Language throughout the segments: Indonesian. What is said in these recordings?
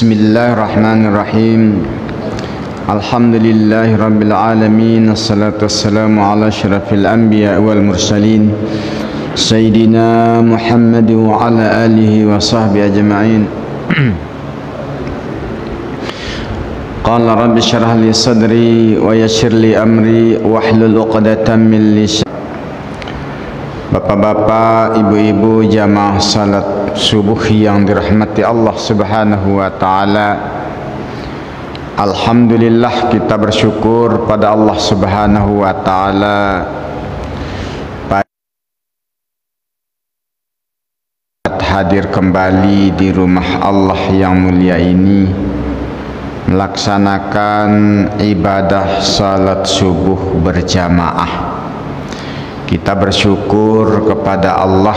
Bismillahirrahmanirrahim. Alhamdulillahi rabbil alamin. Assalatu wassalamu ala asyrafil anbiya wal mursalin Sayyidina Muhammad wa ala alihi wa sahbihi ajma'in. Qala rabbi syrah li sadri wa yassir li amri wahlul 'uqdatam min lisani. Bapak-bapak, ibu-ibu, jamaah salat subuh yang dirahmati Allah Subhanahu wa taala. Alhamdulillah, kita bersyukur pada Allah Subhanahu wa taala hadir kembali di rumah Allah yang mulia ini melaksanakan ibadah salat subuh berjamaah. Kita bersyukur kepada Allah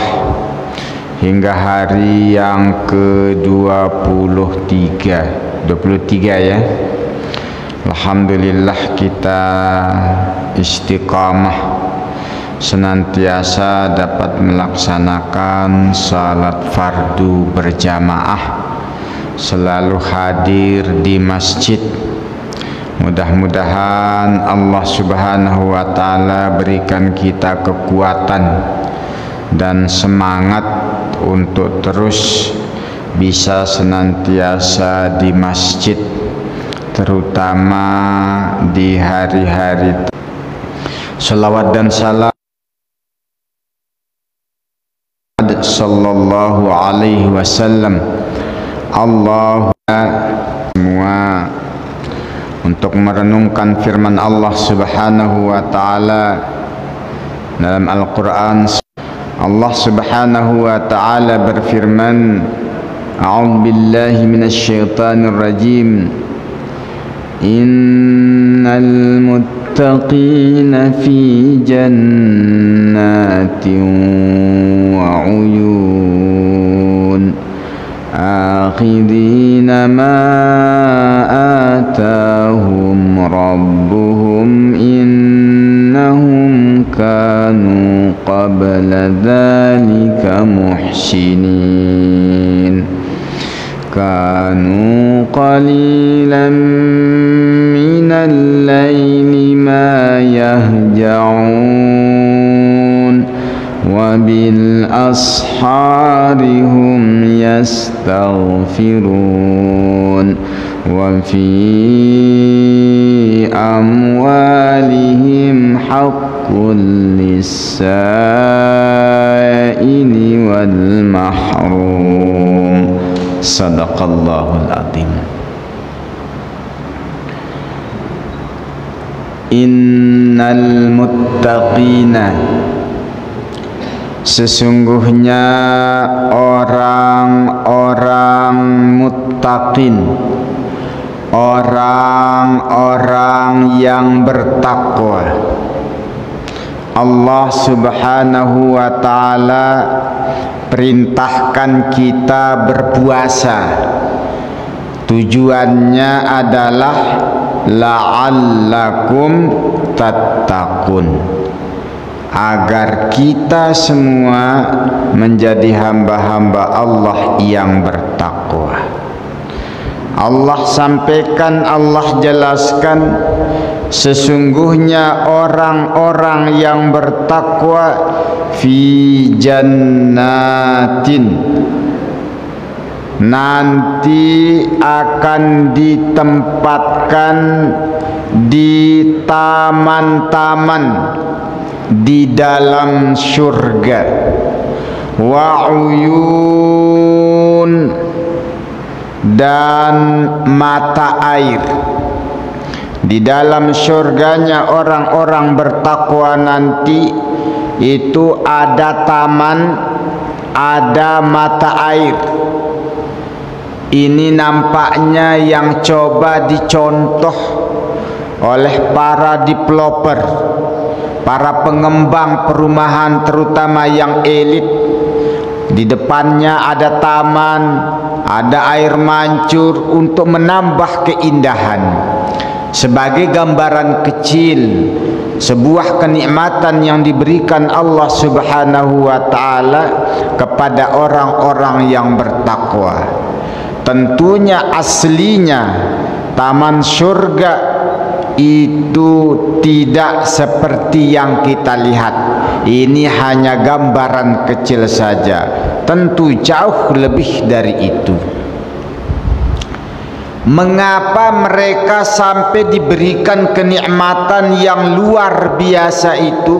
hingga hari yang ke-23 ya. Alhamdulillah, kita istiqamah senantiasa dapat melaksanakan salat fardu berjamaah, selalu hadir di masjid. Mudah-mudahan Allah Subhanahu wa taala berikan kita kekuatan dan semangat untuk terus bisa senantiasa di masjid, terutama di hari-hari. Salawat dan salam sallallahu alaihi wasallam. Allahumma semua untuk merenungkan firman Allah Subhanahu wa taala dalam Al-Qur'an. Allah Subhanahu wa taala berfirman, A'udzu billahi minasy syaithanir rajim. Innal muttaqina fi jannatin wa 'uyun akhidina ma atahum rabbuhum innahum kanu qabla dhalika muhsinin kanu qalilan minal layli ma yahja'un wa bil ashari hum yastaghfirun wa fi amwalihim haqqul lis-sa'ili wal mahrum. Sadaqallahul azim. Innal muttaqina, sesungguhnya orang-orang muttaqin, orang-orang yang bertakwa. Allah Subhanahu wa taala perintahkan kita berpuasa. Tujuannya adalah la'allakum tattaqun, agar kita semua menjadi hamba-hamba Allah yang bertakwa. Allah sampaikan, Allah jelaskan, sesungguhnya orang-orang yang bertakwa fi jannatin, nanti akan ditempatkan di taman-taman di dalam surga, wa uyun, dan mata air. Di dalam surganya orang-orang bertakwa nanti itu ada taman, ada mata air. Ini nampaknya yang coba dicontoh oleh para developer, para pengembang perumahan terutama yang elit. Di depannya ada taman, ada air mancur untuk menambah keindahan. Sebagai gambaran kecil sebuah kenikmatan yang diberikan Allah Subhanahu wa taala kepada orang-orang yang bertakwa. tentunya aslinya taman surga itu tidak seperti yang kita lihat. Ini hanya gambaran kecil saja, tentu jauh lebih dari itu. Mengapa mereka sampai diberikan kenikmatan yang luar biasa itu?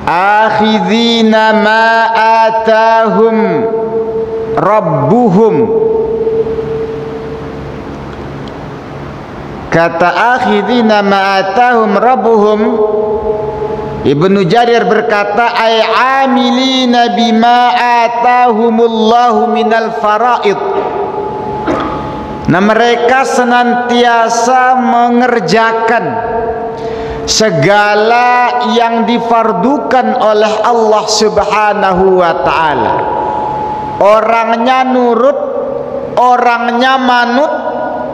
Akhidhina ma atahum rabbuhum. Kata akhidhina ma atahum rabbuhum, Ibnu Jarir berkata ay amilina bima atahumullahu minal faraid. Nah, mereka senantiasa mengerjakan segala yang difardukan oleh Allah Subhanahu wa ta'ala. Orangnya nurut, orangnya manut,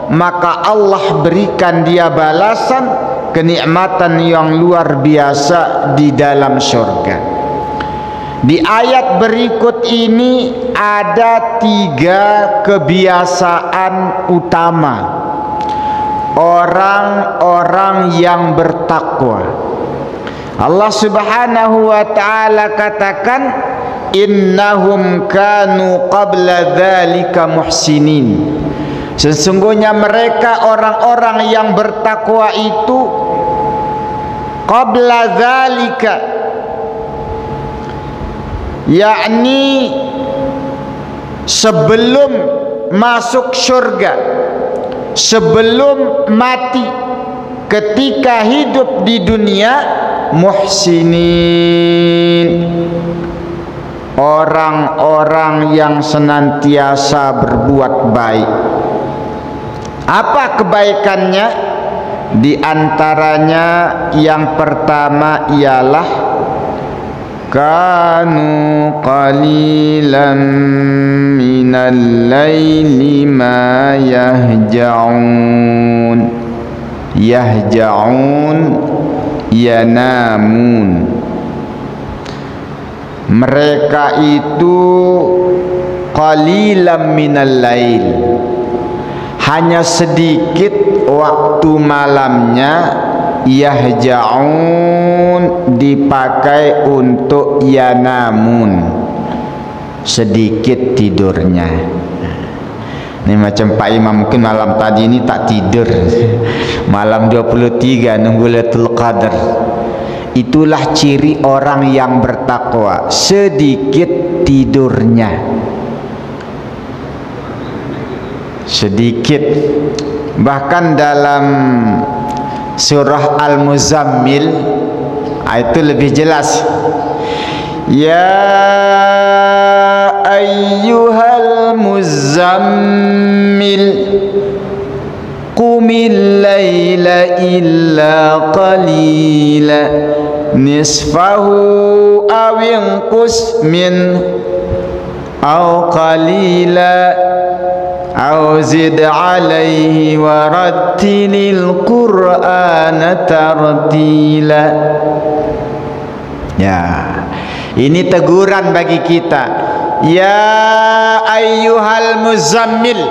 maka Allah berikan dia balasan kenikmatan yang luar biasa di dalam surga. Di ayat berikut ini ada 3 kebiasaan utama orang-orang yang bertakwa. Allah Subhanahu wa ta'ala katakan innahum kanu qabla dzalika muhsinin. Sesungguhnya mereka orang-orang yang bertakwa itu qabla dzalika, yakni sebelum masuk surga, sebelum mati, ketika hidup di dunia, muhsinin, orang-orang yang senantiasa berbuat baik. Apa kebaikannya? Di antaranya yang pertama ialah kanu qalilan minal laili ma yahja'un. Yahja'un yanamun. Mereka itu qalilan minal lail, hanya sedikit waktu malamnya. Yahja'un dipakai untuk yanamun, sedikit tidurnya. Ini macam Pak Imam, mungkin malam tadi ini tak tidur, malam 23 nunggu Lailatul Qadar. Itulah ciri orang yang bertakwa, sedikit tidurnya, sedikit. Bahkan dalam surah Al-Muzammil itu lebih jelas, ya ayyuhal muzammil qumil laila illa qalila nisfahu aw inqus min aw qalila aw zid alaihi warattilil qur'ana tartila. Ya, ini teguran bagi kita. Ya ayyuhal muzammil,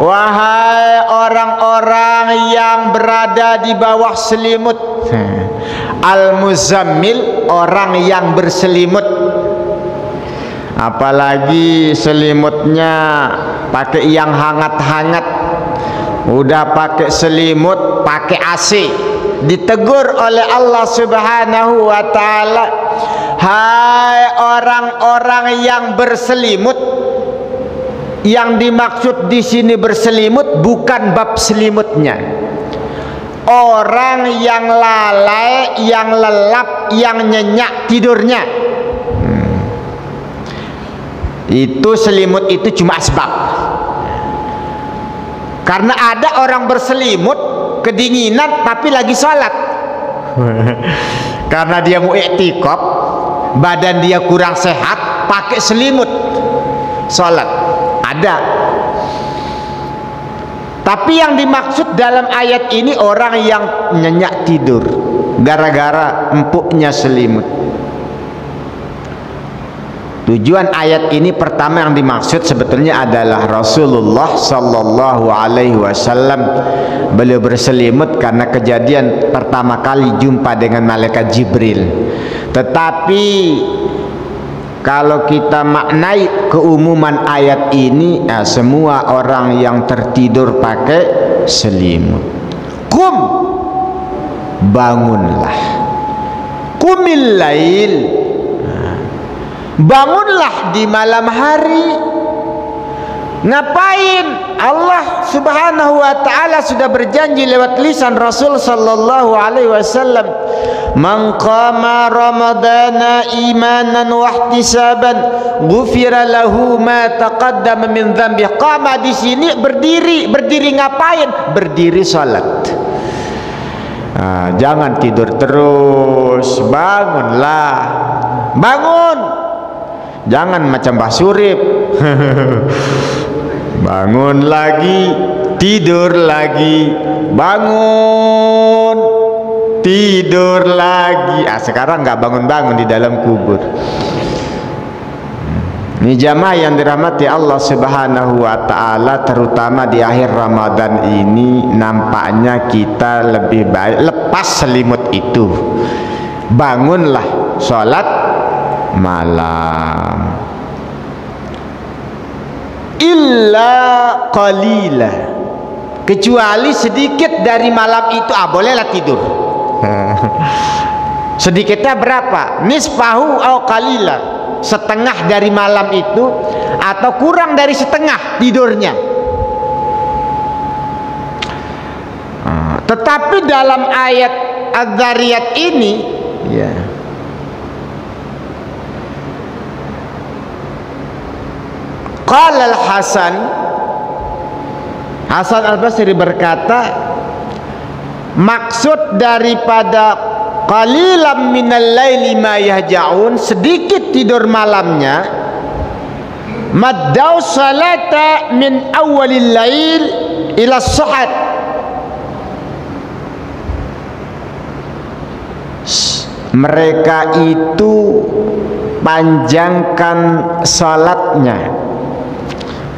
wahai orang-orang yang berada di bawah selimut. Al-muzammil, orang yang berselimut. Apalagi selimutnya pakai yang hangat-hangat, udah pakai selimut pakai AC, ditegur oleh Allah Subhanahu wa ta'ala, hai orang-orang yang berselimut. Yang dimaksud di sini berselimut bukan bab selimutnya, orang yang lalai, yang lelap, yang nyenyak tidurnya. Itu selimut itu cuma asbab. Karena ada orang berselimut kedinginan tapi lagi sholat. Karena dia mau iktikaf, badan dia kurang sehat, pakai selimut sholat. Ada. Tapi yang dimaksud dalam ayat ini orang yang nyenyak tidur gara-gara empuknya selimut. Tujuan ayat ini pertama yang dimaksud sebetulnya adalah Rasulullah sallallahu alaihi wasallam. Beliau berselimut karena kejadian pertama kali jumpa dengan malaikat Jibril. Tetapi kalau kita maknai keumuman ayat ini, semua orang yang tertidur pakai selimut. Kum, bangunlah. Kumil lail, bangunlah di malam hari. Ngapain? Allah subhanahu wa ta'ala sudah berjanji lewat lisan Rasul sallallahu alaihi wasallam, man qama ramadana imanan wa ihtisaban ghufira lahu ma taqaddama min dhanbi. Qama di sini berdiri. Berdiri ngapain? Berdiri salat. Jangan tidur terus, bangunlah. Bangun. Jangan macam Mbah Surip. Bangun lagi, tidur lagi, bangun, tidur lagi. Sekarang nggak bangun-bangun di dalam kubur. Ini jamaah yang dirahmati Allah subhanahu wa ta'ala, terutama di akhir Ramadan ini, nampaknya kita lebih baik lepas selimut itu. Bangunlah sholat malam. Illa qalila, kecuali sedikit dari malam itu. Bolehlah tidur. Sedikitnya berapa? Nisfahu au qalila, setengah dari malam itu atau kurang dari setengah tidurnya. Tetapi dalam ayat Az-Zariyat ini, ya, qala al-Hasan al-Basri berkata, maksud daripada qalilan minal laili ma yahja'un, sedikit tidur malamnya, maddau salata min awalil lail ila sahar, mereka itu panjangkan salatnya.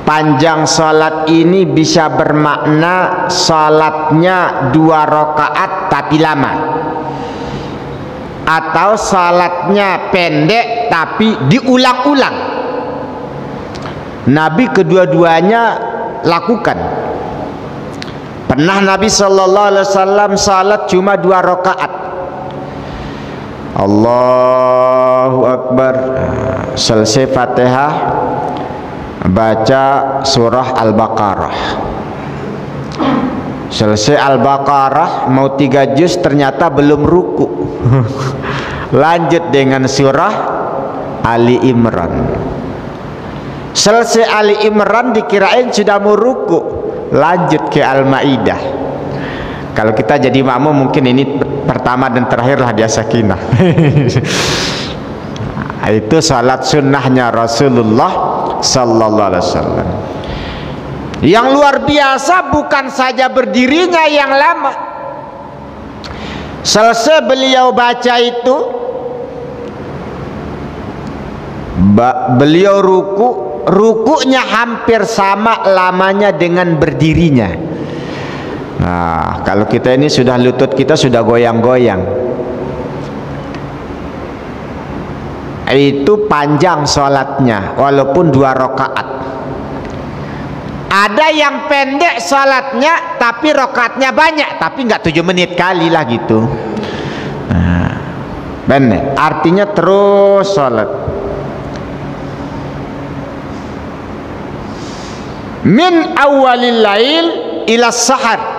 Panjang salat ini bisa bermakna salatnya 2 rakaat tapi lama, atau salatnya pendek tapi diulang-ulang. Nabi kedua-duanya lakukan. Pernah Nabi sallallahu alaihi wasallam salat cuma 2 rakaat. Allahu Akbar, selesai Fatihah, baca surah Al-Baqarah. Selesai Al-Baqarah mau 3 juz, ternyata belum ruku. Lanjut dengan surah Ali Imran. Selesai Ali Imran dikirain sudah mau ruku, lanjut ke Al-Maidah. Kalau kita jadi makmum mungkin ini pertama dan terakhirlah dia Sakinah. Itu salat sunnahnya Rasulullah sallallahu alaihi wasallam. Yang luar biasa bukan saja berdirinya yang lama. Selesai beliau baca itu, beliau rukunya hampir sama lamanya dengan berdirinya. Nah, kalau kita ini sudah, lutut kita sudah goyang-goyang. Itu panjang sholatnya walaupun 2 rakaat. Ada yang pendek sholatnya tapi rakaatnya banyak, tapi nggak 7 menit kali lah gitu. Nah, pendek artinya terus sholat. Min awalil lail ila sahar.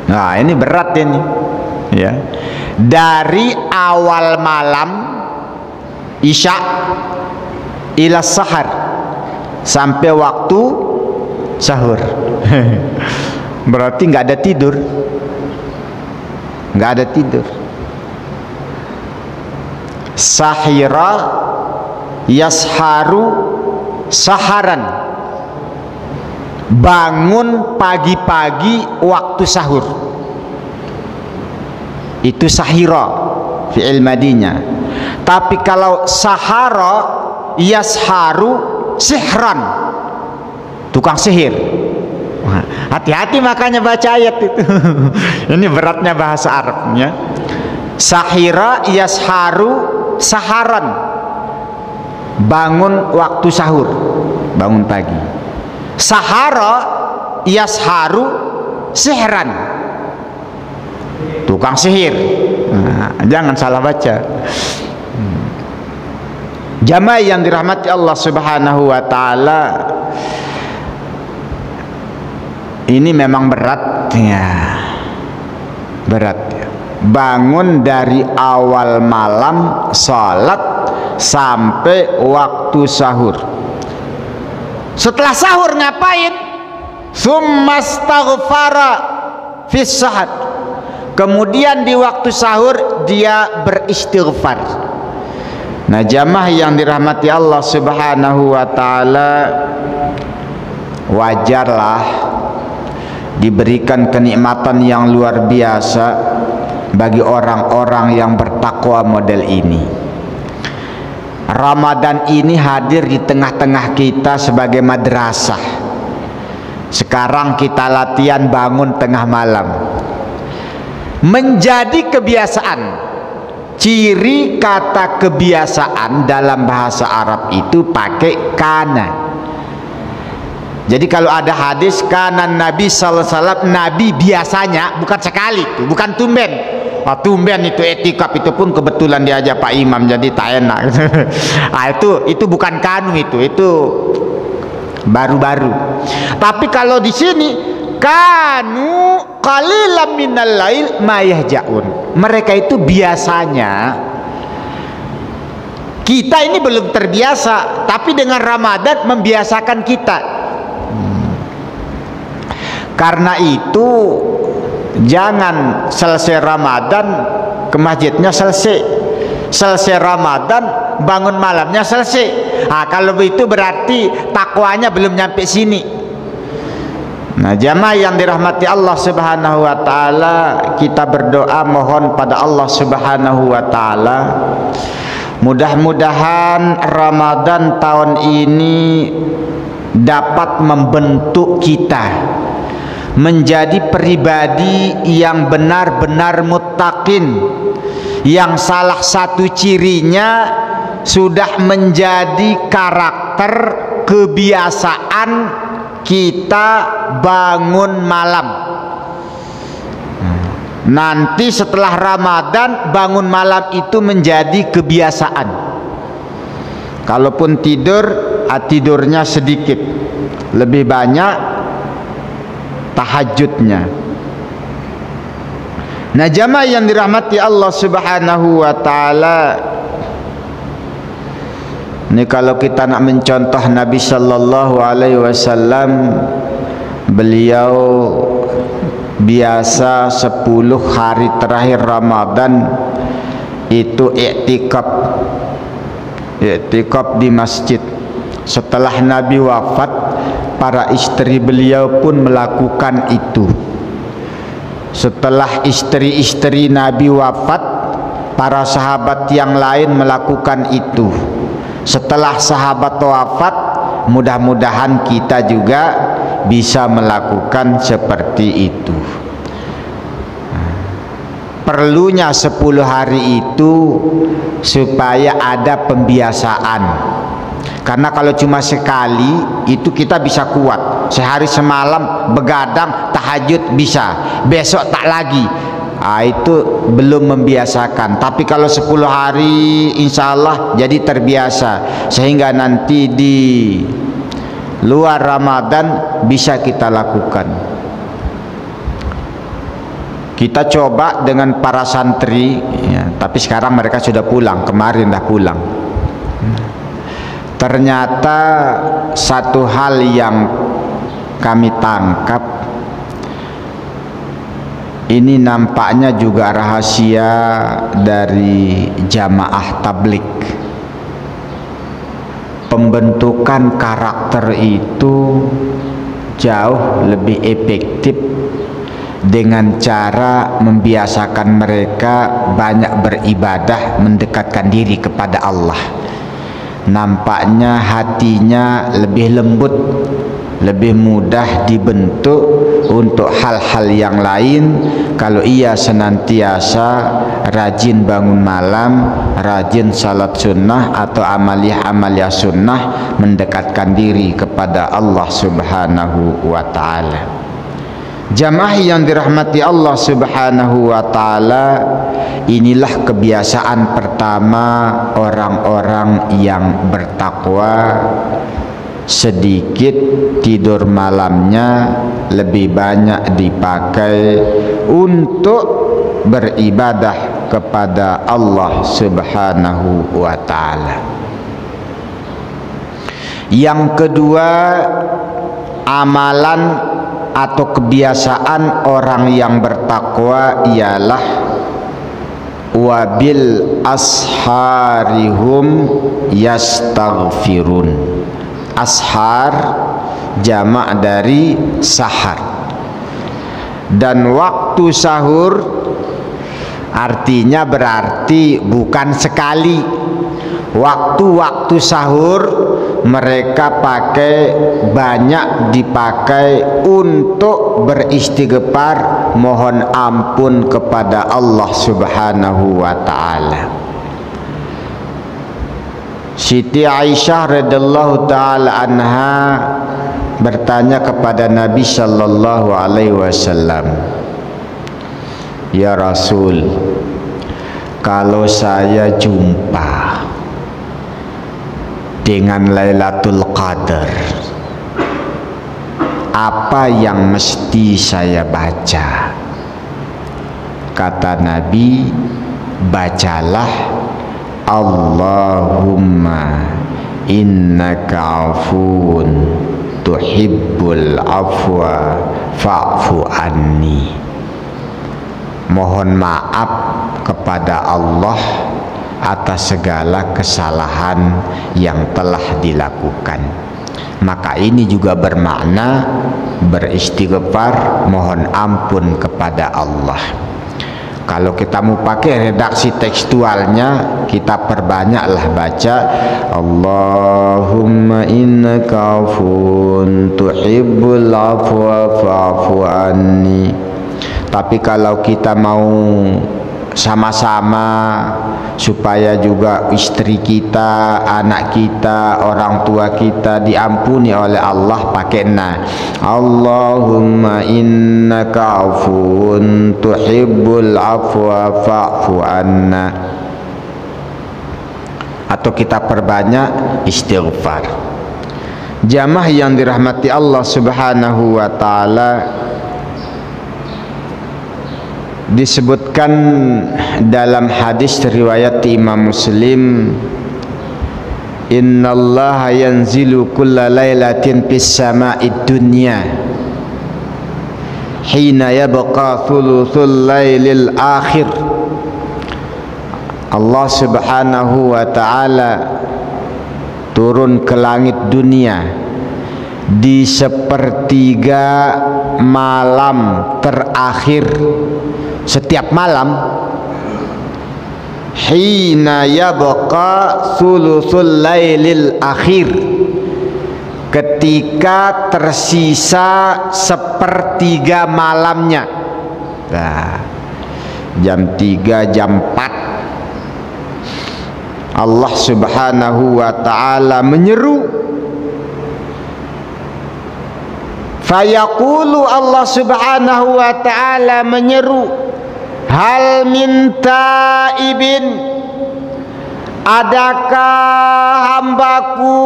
Nah, ini berat ini, ya. Dari awal malam Isya ila sahar, sampai waktu sahur. Berarti nggak ada tidur, nggak ada tidur. Sahira yasharu saharan, bangun pagi-pagi waktu sahur. Itu sahira fi'il madinya. Tapi kalau sahara yasharu sihran, tukang sihir. Hati-hati makanya baca ayat itu. Ini beratnya bahasa Arabnya. Sahira yasharu saharan, bangun waktu sahur, bangun pagi. Sahara yasharu sihran, tukang sihir. Jangan salah baca. Jamaah yang dirahmati Allah Subhanahu wa taala, ini memang berat ya. Berat ya. Bangun dari awal malam salat sampai waktu sahur. Setelah sahur ngapain? Tsummastaghfara fis sahar. Kemudian di waktu sahur dia beristighfar. Nah, jamaah yang dirahmati Allah Subhanahu wa taala, wajarlah diberikan kenikmatan yang luar biasa bagi orang-orang yang bertakwa model ini. Ramadan ini hadir di tengah-tengah kita sebagai madrasah. Sekarang kita latihan bangun tengah malam. Menjadi kebiasaan. Ciri kata kebiasaan dalam bahasa Arab itu pakai kana. Jadi kalau ada hadis kanan Nabi sallallahu alaihi wasallam, Nabi biasanya, bukan sekali, bukan tumben. Tumben itu etikaf, itu pun kebetulan diajak Pak Imam jadi tak enak. Itu bukan kanu, itu baru-baru. Tapi kalau di sini kanu qalilan minal lail ma yahjaun, mereka itu biasanya, kita ini belum terbiasa, tapi dengan Ramadan membiasakan kita. Karena itu jangan selesai Ramadan ke masjidnya selesai Ramadan bangun malamnya selesai. Kalau begitu berarti takwanya belum nyampe sini. Nah, jamaah yang dirahmati Allah Subhanahu wa taala, kita berdoa mohon pada Allah Subhanahu wa taala, mudah-mudahan Ramadan tahun ini dapat membentuk kita menjadi pribadi yang benar-benar muttaqin, yang salah satu cirinya sudah menjadi karakter kebiasaan kita bangun malam. Nanti setelah Ramadan bangun malam itu menjadi kebiasaan. Kalaupun tidur, tidurnya sedikit, lebih banyak tahajudnya. Nah, jamaah yang dirahmati Allah Subhanahu wa taala, ini kalau kita nak mencontoh Nabi sallallahu alaihi wasallam, beliau biasa 10 hari terakhir Ramadan itu i'tikaf di masjid. Setelah Nabi wafat, para istri beliau pun melakukan itu. Setelah istri-istri Nabi wafat, para sahabat yang lain melakukan itu. Setelah sahabat wafat, mudah-mudahan kita juga bisa melakukan seperti itu. Perlunya 10 hari itu supaya ada pembiasaan. Karena kalau cuma sekali itu kita bisa kuat, sehari semalam begadang tahajud bisa, besok tak lagi. Itu belum membiasakan. Tapi kalau 10 hari insya Allah jadi terbiasa, sehingga nanti di luar Ramadan bisa kita lakukan. Kita coba dengan para santri ya, tapi sekarang mereka sudah pulang, kemarin dah pulang. Ternyata satu hal yang kami tangkap, ini nampaknya juga rahasia dari jamaah tablik. Pembentukan karakter itu jauh lebih efektif dengan cara membiasakan mereka banyak beribadah, mendekatkan diri kepada Allah. Nampaknya hatinya lebih lembut, lebih mudah dibentuk untuk hal-hal yang lain kalau ia senantiasa rajin bangun malam, rajin salat sunnah atau amaliyah-amaliyah sunnah, mendekatkan diri kepada Allah Subhanahu wa ta'ala. Jamaah yang dirahmati Allah Subhanahu wa ta'ala, inilah kebiasaan pertama orang-orang yang bertakwa. Sedikit tidur malamnya lebih banyak dipakai untuk beribadah kepada Allah Subhanahu wa ta'ala. Yang kedua, amalan atau kebiasaan orang yang bertakwa ialah wabil asharihum yastaghfirun. Ashar jamak dari sahar, dan waktu sahur artinya berarti bukan sekali. Waktu-waktu sahur mereka banyak dipakai untuk beristighfar, mohon ampun kepada Allah Subhanahu wa ta'ala. Siti Aisyah radhiyallahu ta'ala anha bertanya kepada Nabi sallallahu alaihi wasallam, "Ya Rasul, kalau saya jumpa dengan Lailatul Qadar, apa yang mesti saya baca?" Kata Nabi, "Bacalah Allahumma innaka afuun tuhibbul afwa fa'fu anni." Mohon maaf kepada Allah atas segala kesalahan yang telah dilakukan. Maka ini juga bermakna beristighfar, mohon ampun kepada Allah. Kalau kita mau pakai redaksi tekstualnya, kita perbanyaklah baca Allahumma innaka afuun tuhibbul afwa fa'fu anni. Tapi kalau kita mau sama-sama supaya juga istri kita, anak kita, orang tua kita diampuni oleh Allah, pakai Allahumma innaka afuun tuhibbul afwa fa'fu anna. Atau kita perbanyak istighfar. Jamaah yang dirahmati Allah Subhanahu wa ta'ala, disebutkan dalam hadis riwayat Imam Muslim, innallaha yanzilu kulla lailatin fis sama'id dunya hina yabqa thuluthul lailil akhir. Allah Subhanahu wa ta'ala turun ke langit dunia di sepertiga malam terakhir setiap malam. Hina yabqa thuluthul lailil akhir, ketika tersisa sepertiga malamnya. Nah, jam 3, jam 4 Allah Subhanahu wa ta'ala menyeru. Fayaqulu, Allah Subhanahu wa ta'ala menyeru, hal min taibin, adakah hambaku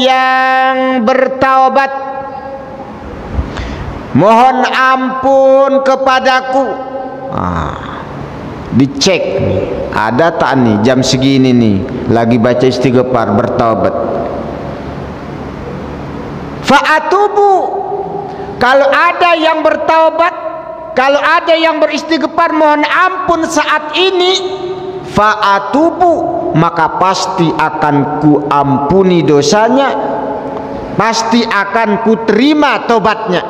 yang bertaubat, mohon ampun kepadaku. Dicek nih, ada tak nih jam segini nih lagi baca istighfar, bertaubat. Fa'atubu, kalau ada yang bertaubat, kalau ada yang beristighfar mohon ampun saat ini, fa'atubu, maka pasti akan ku ampuni dosanya, pasti akan ku terima tobatnya.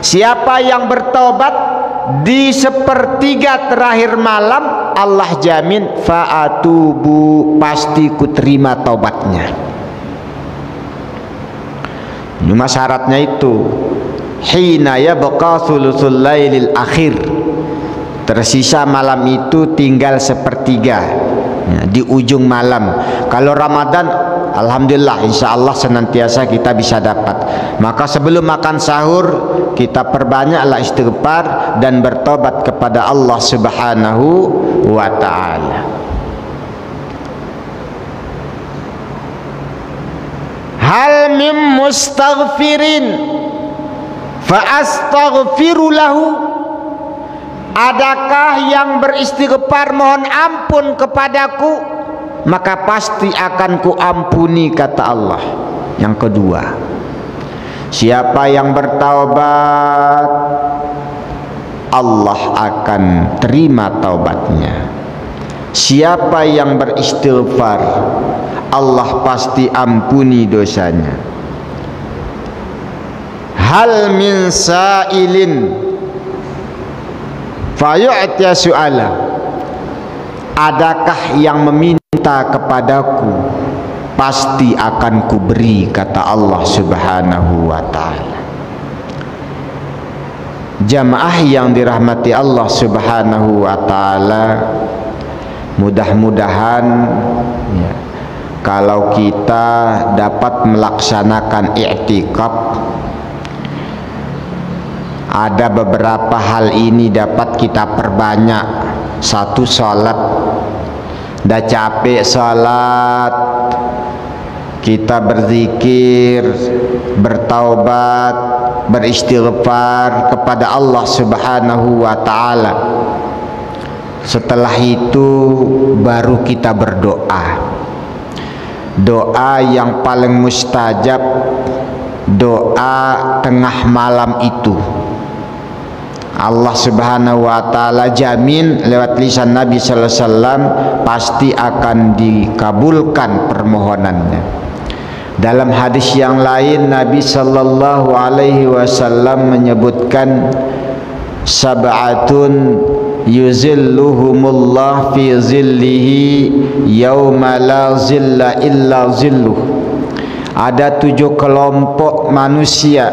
Siapa yang bertobat di sepertiga terakhir malam Allah jamin fa'atubu, pasti ku terima taubatnya. Cuma syaratnya itu hina yabqa thuluthul lailil akhir, tersisa malam itu tinggal sepertiga ya, di ujung malam. Kalau Ramadan alhamdulillah insyaallah senantiasa kita bisa dapat. Maka sebelum makan sahur kita perbanyaklah istighfar dan bertobat kepada Allah Subhanahu wa taala. Hal mim mustaghfirin fa astaghfiru lahu, adakah yang beristighfar mohon ampun kepadaku maka pasti akan kuampuni, kata Allah. Yang kedua, siapa yang bertaubat Allah akan terima taubatnya. Siapa yang beristighfar Allah pasti ampuni dosanya. Hal min sa'ilin fayu'tiya su'ala, adakah yang meminta kepadaku pasti akan kuberi, kata Allah Subhanahu wa ta'ala. Jamaah yang dirahmati Allah Subhanahu wa ta'ala, mudah-mudahan ya, kalau kita dapat melaksanakan i'tikaf, ada beberapa hal ini dapat kita perbanyak. Satu, sholat. Dah capek sholat, kita berzikir, bertaubat, beristighfar kepada Allah Subhanahu wa ta'ala. Setelah itu baru kita berdoa. Doa yang paling mustajab, doa tengah malam itu. Allah Subhanahu wa ta'ala jamin lewat lisan Nabi sallallahu alaihi wasallam pasti akan dikabulkan permohonannya. Dalam hadis yang lain Nabi sallallahu alaihi wasallam menyebutkan sab'atun yuzilluhumullah fi zillihi yauma la zilla illa zilluh. Ada 7 kelompok manusia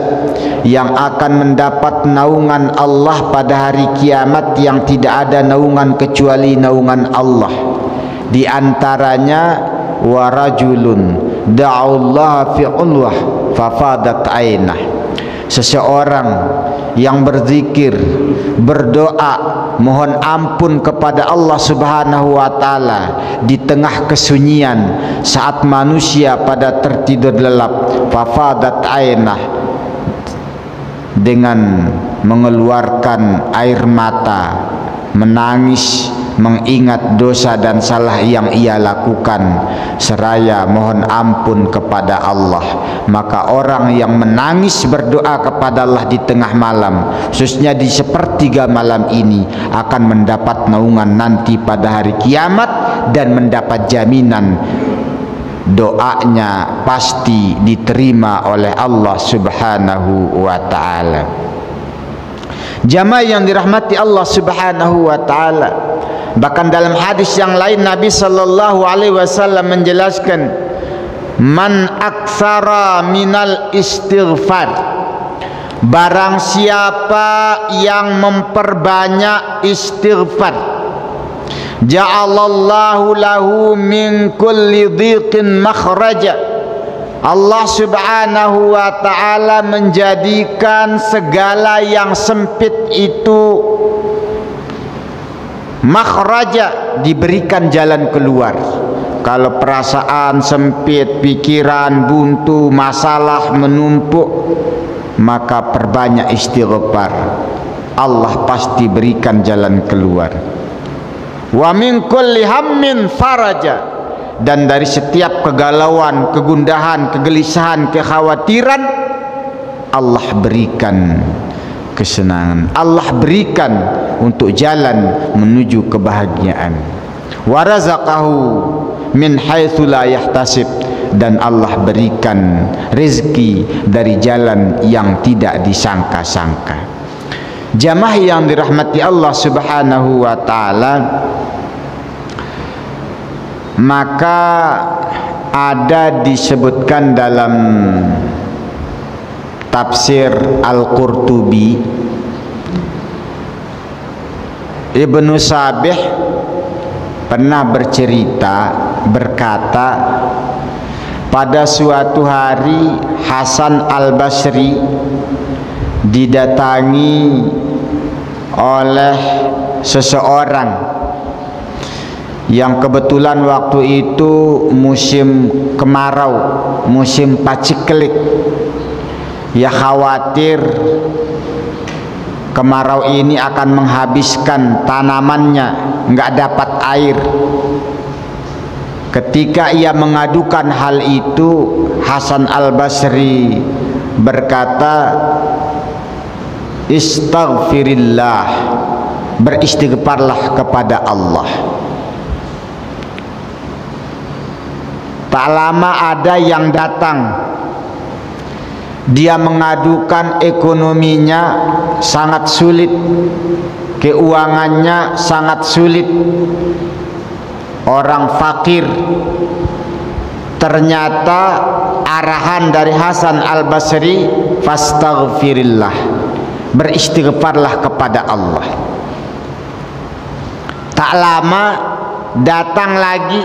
yang akan mendapat naungan Allah pada hari kiamat yang tidak ada naungan kecuali naungan Allah. Di antaranya warajulun da'allaha fi ulwah fafadat ainah, seseorang yang berzikir, berdoa, mohon ampun kepada Allah Subhanahu wa ta'ala di tengah kesunyian saat manusia pada tertidur lelap, fafadat ainah, dengan mengeluarkan air mata, menangis, mengingat dosa dan salah yang ia lakukan seraya mohon ampun kepada Allah. Maka orang yang menangis berdoa kepada Allah di tengah malam, khususnya di sepertiga malam ini, akan mendapat naungan nanti pada hari kiamat dan mendapat jaminan doanya pasti diterima oleh Allah Subhanahu wa ta'ala. Jamaah yang dirahmati Allah Subhanahu wa ta'ala, bahkan dalam hadis yang lain Nabi sallallahu alaihi wasallam menjelaskan, man aktsara minal istighfar, barang siapa yang memperbanyak istighfar, ja'alallahu lahu min kulli dhiqin makhraja, Allah Subhanahu wa ta'ala menjadikan segala yang sempit itu makhraja, diberikan jalan keluar. Kalau perasaan sempit, pikiran buntu, masalah menumpuk, maka perbanyak istighfar, Allah pasti berikan jalan keluar. Wa min kulli hammin faraja, dan dari setiap kegalauan, kegundahan, kegelisahan, kekhawatiran, Allah berikan kesenangan, Allah berikan untuk jalan menuju kebahagiaan. Wa razaqahu min haitsu la yahtasib, dan Allah berikan rezeki dari jalan yang tidak disangka-sangka. Jamaah yang dirahmati Allah Subhanahu wa taala, maka ada disebutkan dalam tafsir Al-Qurtubi, Ibnu Sabih pernah berkata, pada suatu hari Hasan Al-Basri didatangi oleh seseorang yang kebetulan waktu itu musim kemarau, musim paceklik. Ya khawatir kemarau ini akan menghabiskan tanamannya, nggak dapat air. Ketika ia mengadukan hal itu, Hasan Al-Basri berkata, istaghfirillah, beristighfarlah kepada Allah. Tak lama ada yang datang, dia mengadukan ekonominya sangat sulit, keuangannya sangat sulit, orang fakir. Ternyata arahan dari Hasan Al-Basri, fastaghfirillah, beristighfarlah kepada Allah. Tak lama datang lagi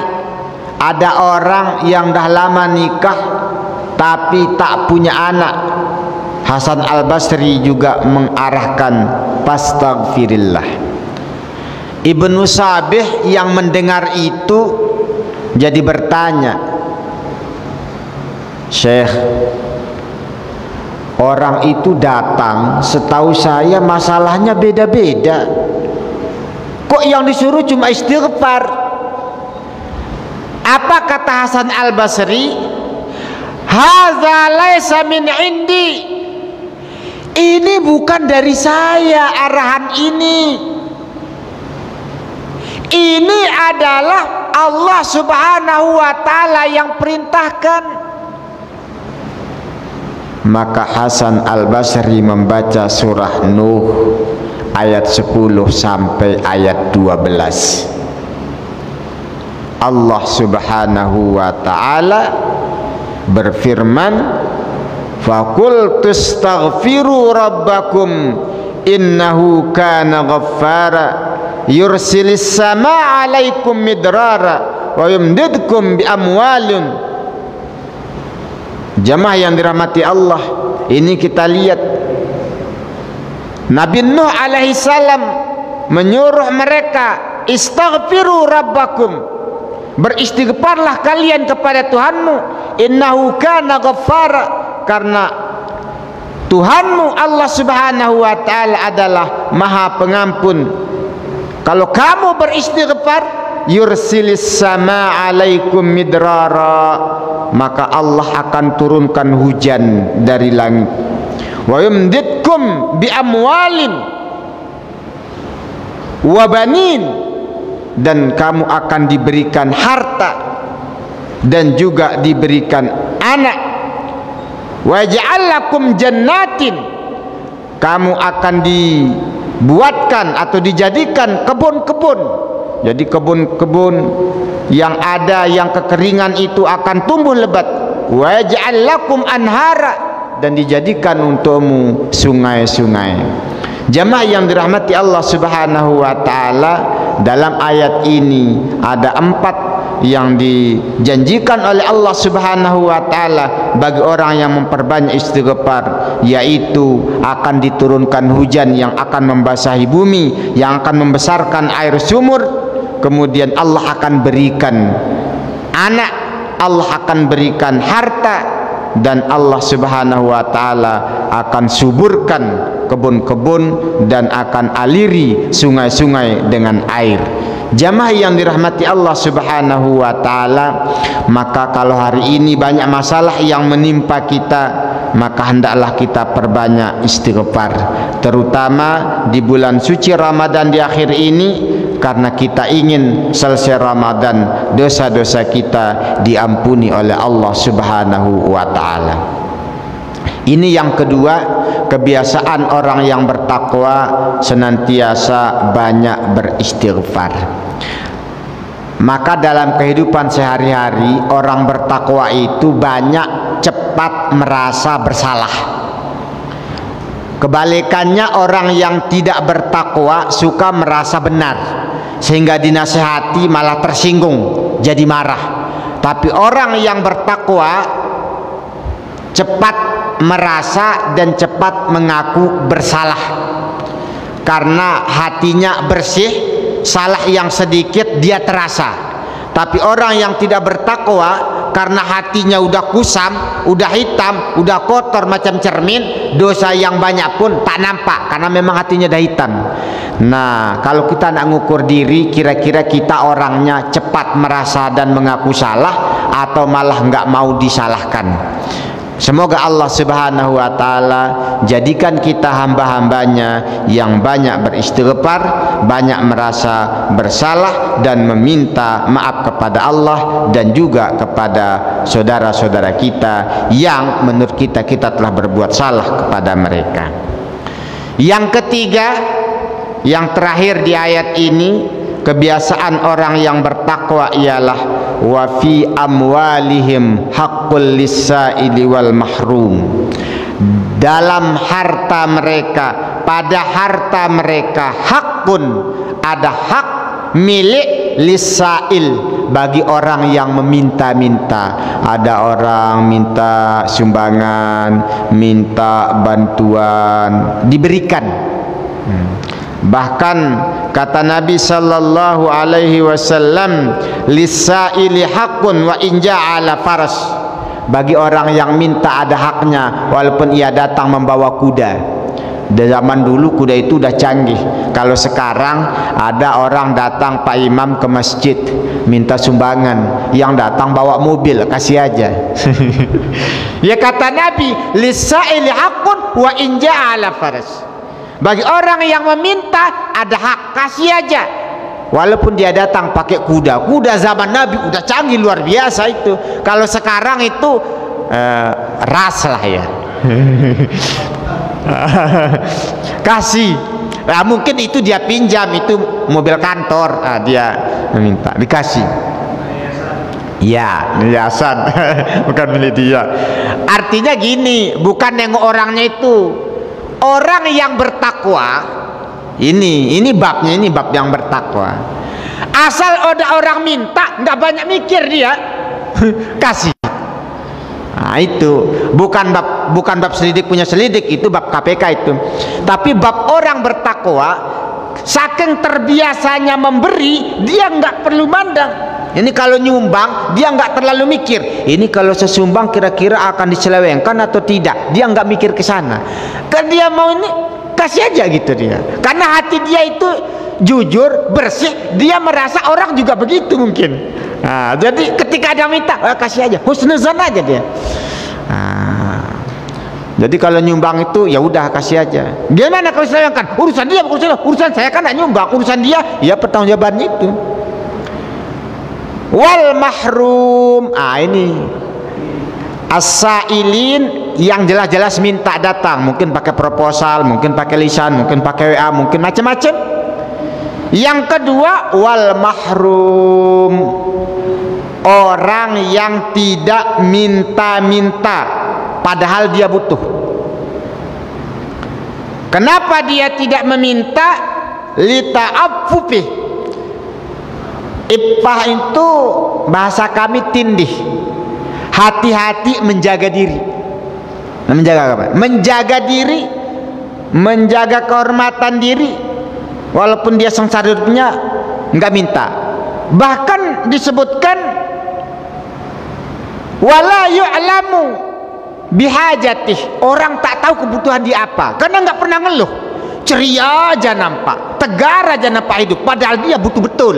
ada orang yang dah lama nikah tapi tak punya anak. Hasan Al-Basri juga mengarahkan fastaghfirillah. Ibnu Sabih yang mendengar itu jadi bertanya, Syekh, orang itu datang, setahu saya masalahnya beda-beda, kok yang disuruh cuma istighfar? Apa kata Hasan Al-Basri? Hadza laisa min indi, ini bukan dari saya arahan ini. Ini adalah Allah Subhanahu wa taala yang perintahkan. Maka Hasan Al-Basri membaca surah Nuh ayat 10 sampai ayat 12. Allah Subhanahu wa taala berfirman, faqul tastaghfiru rabbakum innahu kana ghaffara yursilis samaa 'alaikum midrara wa yumdidkum bi amwalin. Jamaah yang dirahmati Allah, ini kita lihat Nabi Nuh alaihi salam menyuruh mereka, istaghfiru rabbakum, beristighfarlah kalian kepada Tuhanmu, innahu kana ghaffara, karena Tuhanmu Allah Subhanahu wa taala adalah Maha Pengampun. Kalau kamu beristighfar, yursilis sama alaikum midrara, maka Allah akan turunkan hujan dari langit. Wa yumdidkum bi amwalin wa banin, dan kamu akan diberikan harta dan juga diberikan anak. Wa ja'alakum jannatin, kamu akan dibuatkan atau dijadikan kebun-kebun. Jadi kebun-kebun yang ada yang kekeringan itu akan tumbuh lebat. Wa ja'alakum anhara, dan dijadikan untukmu sungai-sungai. Jamaah yang dirahmati Allah Subhanahu wa taala, dalam ayat ini ada 4 yang dijanjikan oleh Allah Subhanahu wa taala bagi orang yang memperbanyak istighfar, yaitu akan diturunkan hujan yang akan membasahi bumi, yang akan membesarkan air sumur. Kemudian Allah akan berikan anak, Allah akan berikan harta, dan Allah Subhanahu wa taala akan suburkan kebun-kebun dan akan aliri sungai-sungai dengan air. Jamaah yang dirahmati Allah Subhanahu wa taala, maka kalau hari ini banyak masalah yang menimpa kita, maka hendaklah kita perbanyak istighfar, terutama di bulan suci Ramadan di akhir ini, karena kita ingin selesai Ramadan dosa-dosa kita diampuni oleh Allah Subhanahu wa taala. Ini yang kedua, kebiasaan orang yang bertakwa senantiasa banyak beristighfar. Maka dalam kehidupan sehari-hari orang bertakwa itu banyak cepat merasa bersalah. Kebalikannya orang yang tidak bertakwa suka merasa benar, sehingga dinasihati malah tersinggung, jadi marah. Tapi orang yang bertakwa cepat merasa dan cepat mengaku bersalah, karena hatinya bersih, salah yang sedikit dia terasa. Tapi orang yang tidak bertakwa, karena hatinya udah kusam, udah hitam, udah kotor macam cermin, dosa yang banyak pun tak nampak karena memang hatinya dah hitam. Nah, kalau kita nak ngukur diri, kira-kira kita orangnya cepat merasa dan mengaku salah atau malah nggak mau disalahkan. Semoga Allah Subhanahu wa Ta'ala jadikan kita hamba-hambanya yang banyak beristighfar, banyak merasa bersalah dan meminta maaf kepada Allah dan juga kepada saudara-saudara kita yang menurut kita telah berbuat salah kepada mereka. Yang ketiga, yang terakhir di ayat ini, kebiasaan orang yang bertakwa ialah wa fi amwalihim haqqul lis-sa'ili wal mahrum. Dalam harta mereka, pada harta mereka hakun, ada hak milik lis-sa'il, bagi orang yang meminta-minta. Ada orang minta sumbangan, minta bantuan, diberikan. Bahkan kata Nabi sallallahu alaihi wasallam, lis-sa'ili haqqun wa in ja'ala faras. Bagi orang yang minta ada haknya walaupun ia datang membawa kuda. Di zaman dulu kuda itu udah canggih. Kalau sekarang ada orang datang Pak Imam ke masjid minta sumbangan, yang datang bawa mobil, kasih aja. Ya kata Nabi, lis-sa'ili haqqun wa in ja'ala faras. Bagi orang yang meminta ada hak, kasih aja walaupun dia datang pakai kuda. Kuda zaman Nabi udah canggih luar biasa itu. Kalau sekarang itu ras lah ya. Kasih. Nah, mungkin itu dia pinjam, itu mobil kantor, dia meminta, dikasih. Ya, yayasan. Bukan milik dia. Artinya gini, bukan nengok orangnya itu. Orang yang bertakwa, ini babnya, ini bab yang bertakwa. Asal ada orang minta, nggak banyak mikir dia, kasih. Nah, itu bukan bab selidik punya selidik, itu bab KPK itu. Tapi bab orang bertakwa, saking terbiasanya memberi, dia nggak perlu mandang. Ini kalau nyumbang, dia nggak terlalu mikir. Ini kalau sesumbang kira-kira akan diselewengkan atau tidak. Dia nggak mikir ke sana. Kan dia mau ini, kasih aja gitu dia. Karena hati dia itu jujur, bersih. Dia merasa orang juga begitu mungkin. Nah, jadi ketika ada minta, kasih aja. Husnuzan aja dia. Nah, jadi kalau nyumbang itu ya udah kasih aja. Gimana kalau diselewengkan? Urusan dia, urusan saya kan nggak nyumbang. Urusan dia, ya pertanggungjawaban itu. Wal mahrum, ini as-sa'ilin yang jelas-jelas minta datang, mungkin pakai proposal, mungkin pakai lisan, mungkin pakai WA, mungkin macam-macam. Yang kedua, wal mahrum, orang yang tidak minta-minta padahal dia butuh. Kenapa dia tidak meminta? Lita'affufi. Iffah itu bahasa kami tindih, hati-hati menjaga diri. Menjaga apa? Menjaga diri, menjaga kehormatan diri, walaupun dia sengsara hidupnya nggak minta. Bahkan disebutkan wala yu'lamu bihajatih, orang tak tahu kebutuhan dia apa karena nggak pernah ngeluh. Ceria aja nampak, tegar aja nampak hidup, padahal dia butuh betul.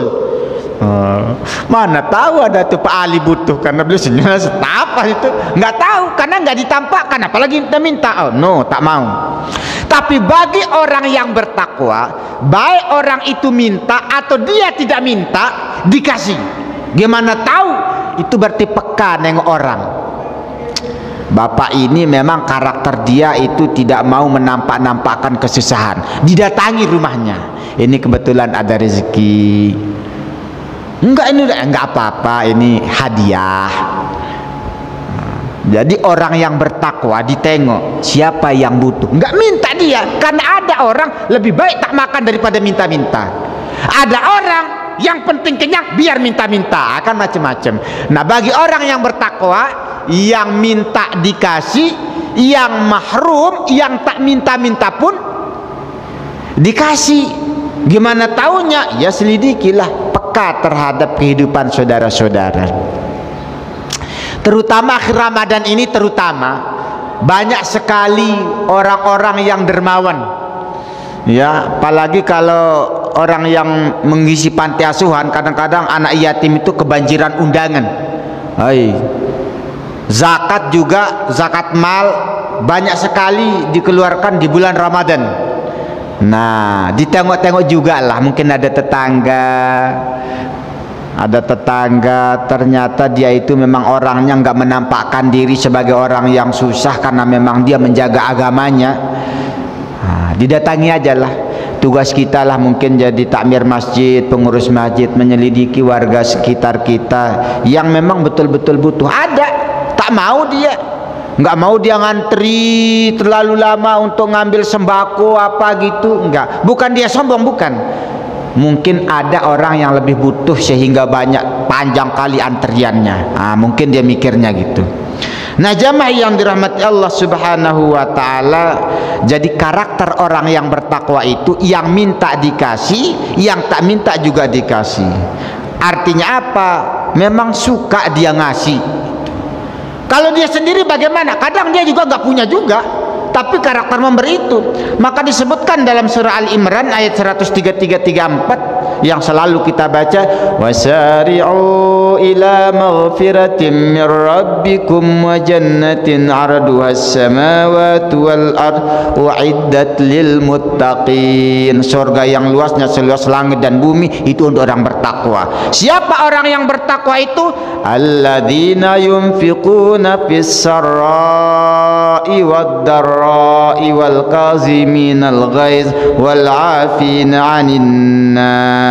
Mana tahu ada tuh Pak Ali butuh, karena beliau senyum apa itu nggak tahu, karena nggak ditampakkan, apalagi minta. Oh no, tak mau. Tapi bagi orang yang bertakwa, baik orang itu minta atau dia tidak minta, dikasih. Gimana tahu? Itu berarti peka nengok orang. bapak ini memang karakter dia itu tidak mau menampak-nampakkan kesusahan. Didatangi rumahnya, ini kebetulan ada rezeki. Enggak, ini enggak apa-apa, ini hadiah. Jadi orang yang bertakwa ditengok siapa yang butuh, enggak minta dia, karena ada orang lebih baik tak makan daripada minta-minta. Ada orang yang penting kenyang biar minta-minta, akan macam-macam. Nah, bagi orang yang bertakwa, yang minta dikasih, yang mahrum, yang tak minta-minta pun dikasih. Gimana taunya? Ya selidikilah, peka terhadap kehidupan saudara-saudara. Terutama akhir Ramadan ini, terutama banyak sekali orang-orang yang dermawan. Ya, apalagi kalau orang yang mengisi panti asuhan, kadang-kadang anak yatim itu kebanjiran undangan. Hai. Zakat juga, zakat mal banyak sekali dikeluarkan di bulan Ramadan. Nah, ditengok-tengok juga lah, mungkin ada tetangga ternyata dia itu memang orangnya nggak menampakkan diri sebagai orang yang susah karena memang dia menjaga agamanya. Nah, didatangi aja lah. Tugas kita lah mungkin jadi takmir masjid, pengurus masjid, menyelidiki warga sekitar kita yang memang betul-betul butuh. Ada, tak mau dia, nggak mau dia ngantri terlalu lama untuk ngambil sembako apa gitu, enggak. Bukan dia sombong, bukan. Mungkin ada orang yang lebih butuh sehingga panjang kali antriannya. Mungkin dia mikirnya gitu. Nah, jamaah yang dirahmati Allah Subhanahu wa taala, jadi karakter orang yang bertakwa itu yang minta dikasih, yang tak minta juga dikasih. Artinya apa? Memang suka dia ngasih. Kalau dia sendiri bagaimana? Kadang dia juga nggak punya juga, tapi karakter memberi itu. Maka disebutkan dalam surah Al-Imran ayat 133-34 yang selalu kita baca, wasari'u ila maghfiratin min rabbikum wa jannatin 'arduha as-samawati wal ard u'iddat lil muttaqin. Surga yang luasnya seluas langit dan bumi itu untuk orang bertakwa. Siapa orang yang bertakwa itu? Alladzina yunfiquna fis sarra'i wad darra'i wal kaziminal ghaiz wal 'afina 'anil nas.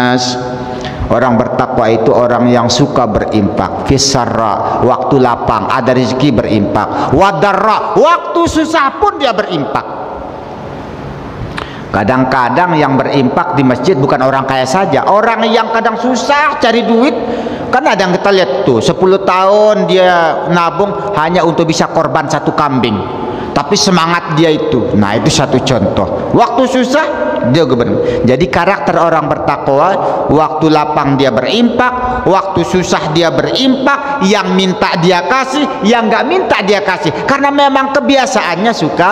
Orang bertakwa itu orang yang suka berimpak, fisarra, waktu lapang ada rezeki berimpak, wadarra, waktu susah pun dia berimpak. Kadang-kadang yang berimpak di masjid bukan orang kaya saja, orang yang kadang susah cari duit. Kan ada yang kita lihat tuh 10 tahun dia nabung hanya untuk bisa korban 1 kambing, tapi semangat dia itu. Nah, itu satu contoh. Waktu susah dia gubernur. Jadi karakter orang bertakwa, waktu lapang dia berimpak, waktu susah dia berimpak, yang minta dia kasih, yang nggak minta dia kasih, karena memang kebiasaannya suka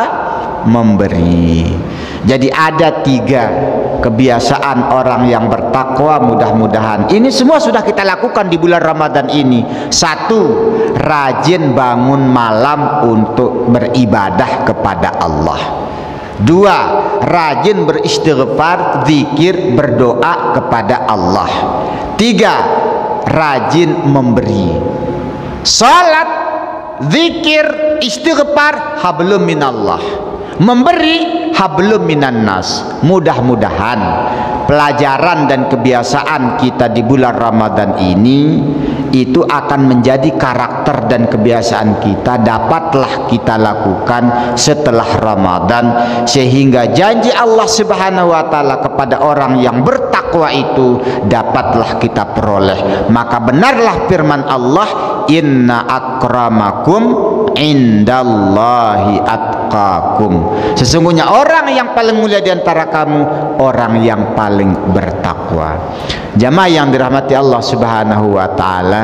memberi. Jadi ada 3 kebiasaan orang yang bertakwa. Mudah-mudahan ini semua sudah kita lakukan di bulan Ramadan ini. 1, rajin bangun malam untuk beribadah kepada Allah. 2, rajin beristighfar, zikir, berdoa kepada Allah. 3, rajin memberi. Salat, zikir, istighfar, hablum minallah. Memberi, hablum minan nas. Mudah-mudahan pelajaran dan kebiasaan kita di bulan Ramadan ini itu akan menjadi karakter dan kebiasaan kita, dapatlah kita lakukan setelah Ramadan, sehingga janji Allah Subhanahu wa taala kepada orang yang bertakwa itu dapatlah kita peroleh. Maka benarlah firman Allah, inna akramakum indallahi atqakum. Sesungguhnya orang yang paling mulia di antara kamu orang yang paling bertakwa. Jamaah yang dirahmati Allah Subhanahu wa taala,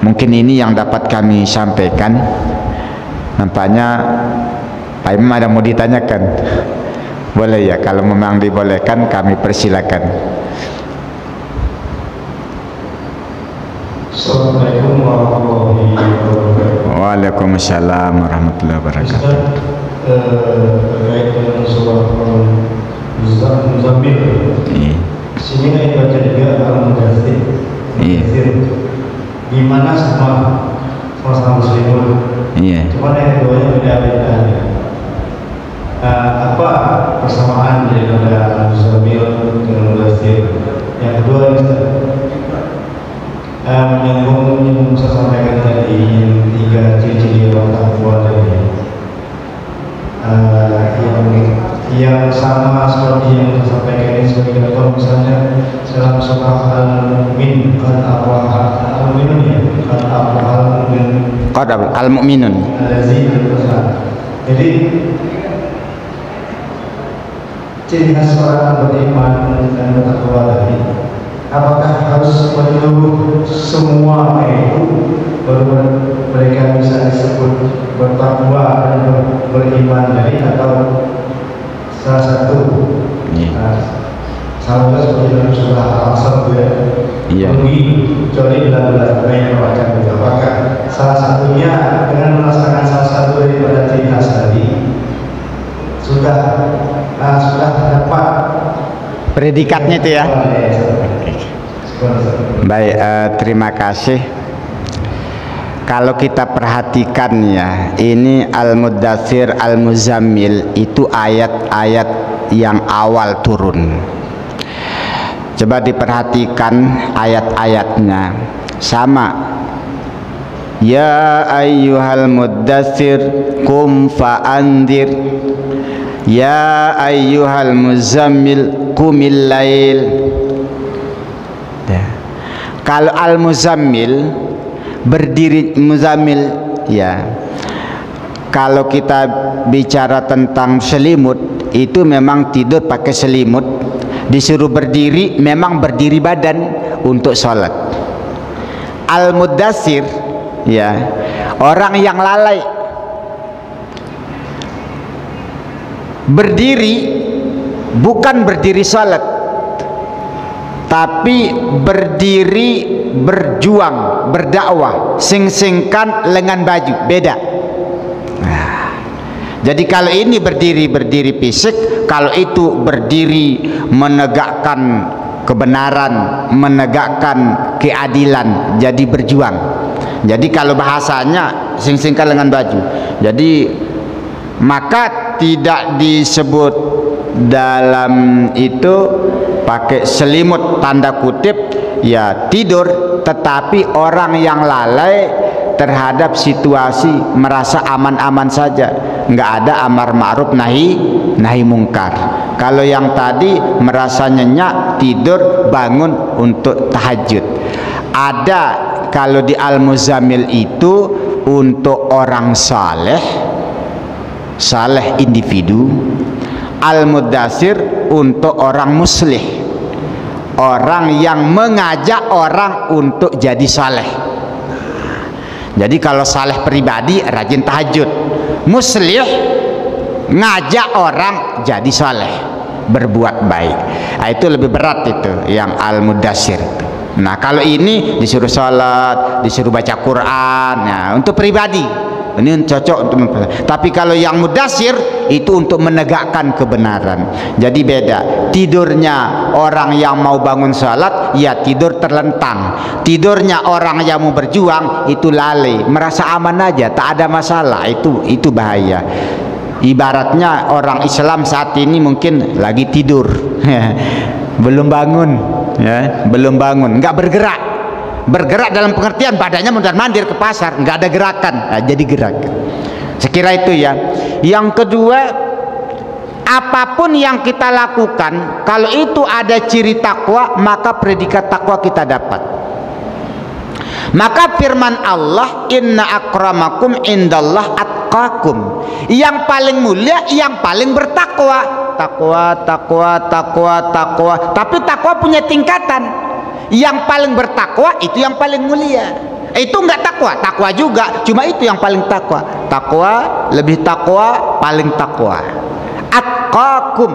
mungkin ini yang dapat kami sampaikan. Nampaknya Pak Imam ada mau ditanyakan. Boleh ya, kalau memang dibolehkan kami persilakan. Assalamualaikum warahmatullahi wabarakatuh. Waalaikumsalam warahmatullahi wabarakatuh. Terkait dengan surah Muzammil. Sini saya baca juga Al-Mudaththir. Di mana sama sama muslimun. Iya. Cuma yang keduanya beda-beda. Apa persamaan daripada Al-Muzammil dengan Mudaththir? Yang kedua yang saya sampaikan tadi, yang 3 ciri orang takwa tadi, yang sama seperti yang saya sampaikan ini sebagai contoh, misalnya dalam surah Al-Mu'min, Al-Mu'minun ya, Al-Mu'minun. Jadi ciri khas orang beriman dan bertakwa tadi, apakah harus menyeluruh semua itu baru mereka bisa disebut bertakwa dan beriman tadi, atau salah satu? Sama seperti dalam surah Al-Asr ya. Iya. Kecuali dalam yang membaca itu, apakah salah satunya dengan merasakan salah satu daripada ciri khas tadi sudah dapat predikatnya itu ya. Baik, terima kasih. Kalau kita perhatikan ya, ini Al-Mudaththir, Al-Muzammil itu ayat-ayat yang awal turun. Coba diperhatikan ayat-ayatnya, sama. Ya ayyuhal mudaththir qum fa'andir, ya ayyuhal muzammil qumil lail. Kalau Al-Muzammil berdiri, Muzammil ya, kalau kita bicara tentang selimut, itu memang tidur pakai selimut. Disuruh berdiri, memang berdiri badan untuk sholat. Al-Mudaththir ya, orang yang lalai, berdiri bukan berdiri sholat, tapi berdiri berjuang, berdakwah, sing-singkan lengan baju, beda. Nah, jadi kalau ini berdiri fisik, kalau itu berdiri menegakkan kebenaran, menegakkan keadilan, jadi berjuang. Jadi kalau bahasanya sing-singkan lengan baju. Jadi maka tidak disebut dalam itu pakai selimut tanda kutip ya tidur, tetapi orang yang lalai terhadap situasi merasa aman-aman saja, nggak ada amar ma'ruf nahi mungkar. Kalau yang tadi merasa nyenyak, tidur, bangun untuk tahajud. Ada kalau di Al-Muzammil itu untuk orang saleh individu. Al-Mudaththir untuk orang muslih, orang yang mengajak orang untuk jadi saleh. Jadi kalau saleh pribadi rajin tahajud, muslih ngajak orang jadi saleh, berbuat baik. Nah, itu lebih berat itu yang Al-Mudaththir. Nah kalau ini disuruh salat, disuruh baca Quran, nah untuk pribadi ini cocok untuk tapi kalau yang Mudaththir itu untuk menegakkan kebenaran. Jadi beda. Tidurnya orang yang mau bangun salat ya tidur terlentang, tidurnya orang yang mau berjuang itu lalai, merasa aman aja, tak ada masalah. Itu bahaya. Ibaratnya orang Islam saat ini mungkin lagi tidur belum bangun ya, belum bangun, nggak bergerak dalam pengertian badannya mondar-mandir ke pasar, nggak ada gerakan. Nah, jadi gerak. Sekira itu ya. Yang kedua, apapun yang kita lakukan, kalau itu ada ciri takwa, maka predikat takwa kita dapat. Maka firman Allah, inna akramakum indallah atqakum. Yang paling mulia, yang paling bertakwa. Takwa. Tapi takwa punya tingkatan. Yang paling bertakwa itu yang paling mulia. Itu enggak takwa juga, cuma itu yang paling takwa. Takwa, lebih takwa, paling takwa. Atqakum,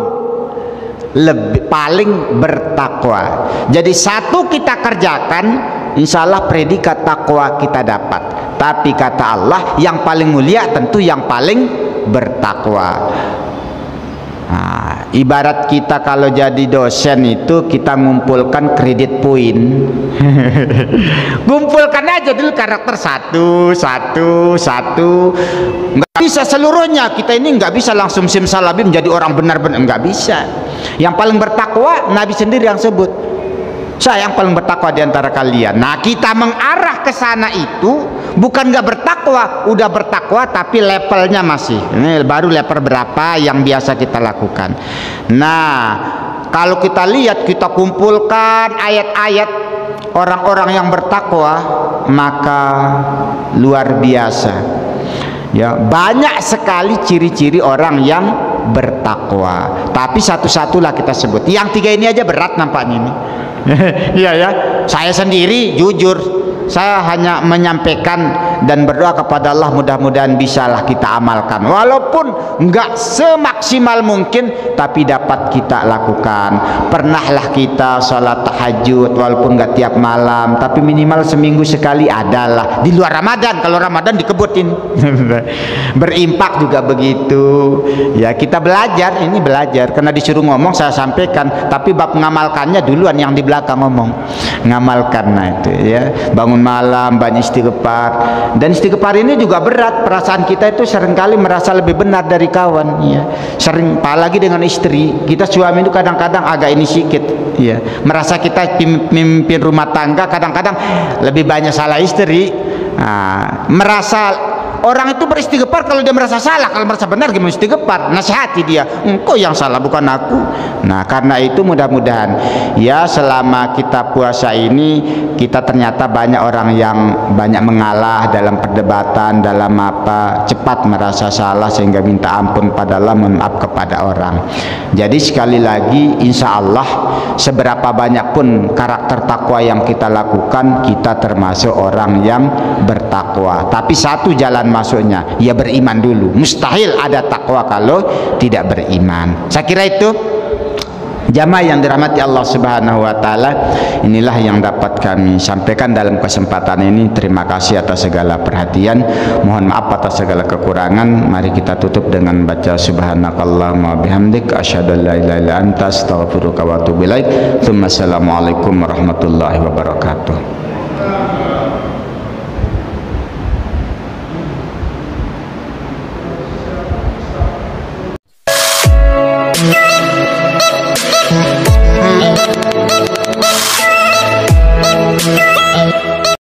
lebih paling bertakwa. Jadi satu kita kerjakan, insya Allah predikat takwa kita dapat. Tapi kata Allah, yang paling mulia tentu yang paling bertakwa. Nah, Ibarat kita kalau jadi dosen itu kita ngumpulkan kredit poin. Kumpulkan aja dulu karakter satu. Nggak bisa seluruhnya. Kita ini nggak bisa langsung simsalabim jadi orang benar-benar, nggak bisa. Yang paling bertakwa Nabi sendiri yang sebut, saya yang paling bertakwa di antara kalian. Nah, kita mengarah ke sana itu bukan nggak bertakwa, udah bertakwa tapi levelnya masih. Ini baru level berapa yang biasa kita lakukan. Nah, kalau kita lihat, kita kumpulkan ayat-ayat orang-orang yang bertakwa, maka luar biasa. Ya, banyak sekali ciri-ciri orang yang bertakwa. Tapi satu-satulah kita sebut. Yang tiga ini aja berat nampaknya ini. Iya ya, saya sendiri jujur, saya hanya menyampaikan dan berdoa kepada Allah mudah-mudahan bisalah kita amalkan, walaupun nggak semaksimal mungkin tapi dapat kita lakukan. Pernahlah kita sholat tahajud walaupun nggak tiap malam, tapi minimal seminggu sekali adalah di luar Ramadan. Kalau Ramadan dikebutin. Berimpak juga begitu ya. Kita belajar, ini belajar karena disuruh ngomong saya sampaikan, tapi bab ngamalkannya duluan yang di belakang ngomong. Ngamalkan, nah itu ya, bangun malam, banyak istighfar. Dan istighfar ini juga berat. Perasaan kita itu seringkali merasa lebih benar dari kawan ya. Sering, apalagi dengan istri. Kita suami itu kadang-kadang agak ini sedikit ya, merasa kita pemimpin rumah tangga, kadang-kadang lebih banyak salah istri. Nah, merasa orang itu beristighfar kalau dia merasa salah, kalau merasa benar gimana istighfar, nasihati dia, engkau yang salah bukan aku. Nah, karena itu mudah-mudahan ya selama kita puasa ini kita ternyata banyak orang yang banyak mengalah dalam perdebatan, dalam apa, cepat merasa salah sehingga minta ampun pada Allah, mohon maaf kepada orang. Jadi sekali lagi, insya Allah seberapa banyak pun karakter takwa yang kita lakukan, kita termasuk orang yang bertakwa. Tapi satu jalan masuknya, ya beriman dulu. Mustahil ada takwa kalau tidak beriman. Saya kira itu jamaah yang dirahmati Allah Subhanahu wa taala, inilah yang dapat kami sampaikan dalam kesempatan ini. Terima kasih atas segala perhatian, mohon maaf atas segala kekurangan. Mari kita tutup dengan baca subhanakallahumma bihamdik asyhadu an la ilaha illa anta astaghfiruka wa atubu ilaik. Assalamualaikum warahmatullahi wabarakatuh.